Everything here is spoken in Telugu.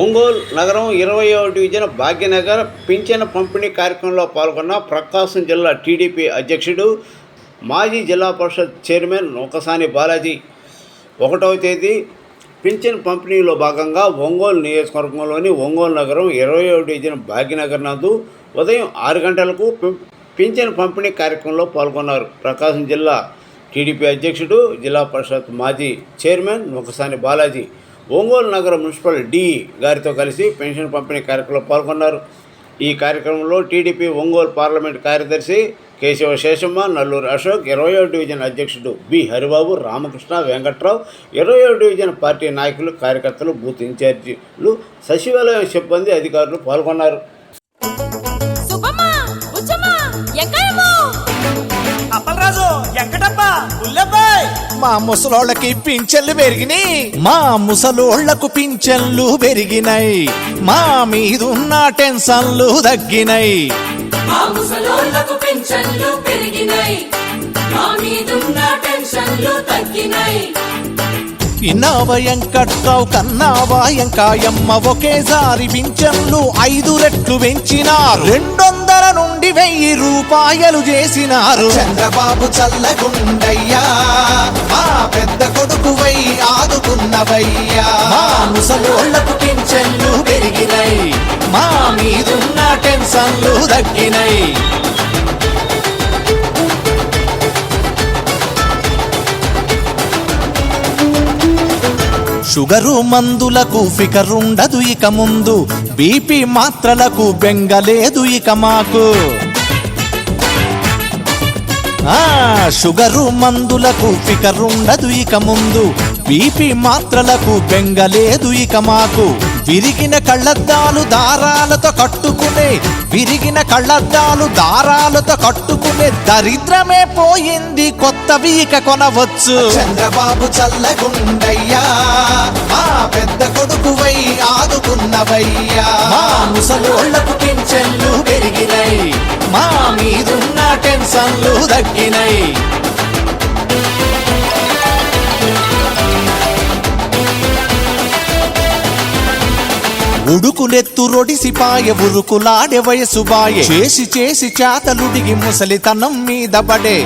ఒంగోలు నగరం 20వ డివిజన్ భాగ్యనగర్ పింఛన్ పంపిణీ కార్యక్రమంలో పాల్గొన్న ప్రకాశం జిల్లా టీడీపీ అధ్యక్షుడు మాజీ జిల్లా పరిషత్ చైర్మన్ నూకసాని బాలాజీ 1వ తేదీ పింఛన్ పంపిణీలో భాగంగా ఒంగోలు నియోజకవర్గంలోని ఒంగోలు నగరం 20వ డివిజన్ భాగ్యనగర్ నందు ఉదయం 6 గంటలకు పింఛన్ పంపిణీ కార్యక్రమంలో పాల్గొన్నారు. ప్రకాశం జిల్లా టీడీపీ అధ్యక్షుడు జిల్లా పరిషత్ మాజీ చైర్మన్ నూకసాని బాలాజీ ఒంగోలు నగర మున్సిపల్ డిఈ గారితో కలిసి పెన్షన్ పంపిణీ కార్యక్రమంలో పాల్గొన్నారు. ఈ కార్యక్రమంలో టీడీపీ ఒంగోలు పార్లమెంట్ కార్యదర్శి కేశవ శేషమ్మ, నల్లూరు అశోక్, 20వ డివిజన్ అధ్యక్షుడు బి హరిబాబు, రామకృష్ణ, వెంకట్రావు, 20వ డివిజన్ పార్టీ నాయకులు, కార్యకర్తలు, బూత్ ఇన్ఛార్జీలు, సచివాలయం సిబ్బంది, అధికారులు పాల్గొన్నారు. మా ముసలోళ్ళకి పింఛన్లు పెరిగినాయి, మా ముసలోళ్లకు పింఛన్లు పెరిగినాయి, మా మీదున్న టెన్షన్లు తగ్గినాయి. మా ముసలోళ్లకు పింఛన్లు పెరిగినాయి, మా మీదున్న టెన్షన్లు తగ్గినాయి. వెంకట్రావు, కన్నావాయంకాయమ్మ ఒకేసారి పింఛన్లు 5 రెట్లు పెంచినారు. 200 నుండి 1000 రూపాయలు చేసినారు. చంద్రబాబు చల్లగుండయ్యా, మా పెద్ద కొడుకువై ఆదుకున్నవయ్యా. మా ముసలోళ్లకు పింఛన్లు పెరిగినాయి, మా మీదున్న టెన్షన్లు తగ్గినాయి. షుగరు మందులకు ఫికరుండదు ఇక ముందు, బీపీ మాత్రలకు బెంగలేదు ఇక మాకు. షుగరు మందులకు ఫికరుండదు ఇక ముందు, బీపీ మాత్రలకు బెంగలేదు ఇక మాకు. విరిగిన కళ్ళద్దాలు దారాలతో కట్టుకునే, విరిగిన కళ్ళద్దాలు దారాలతో కట్టుకునే దరిద్రమే పోయింది, కొత్తవి ఇక కొనవచ్చు. చంద్రబాబు చల్లగుండయ్యా, మా పెద్ద కొడుకువై ఆదుకున్నవయ్యా. మా ముసలోళ్లకు పింఛన్లు పెరిగినాయి, మా మీదున్న టెన్షన్లు తగ్గినాయి. ఉడుకులెత్తు రొడిసిపాయ, ఉరుకులాడే వయసు బాయే, చేసి చేసి చేతలుడిగి ముసలితనం మీద పడే.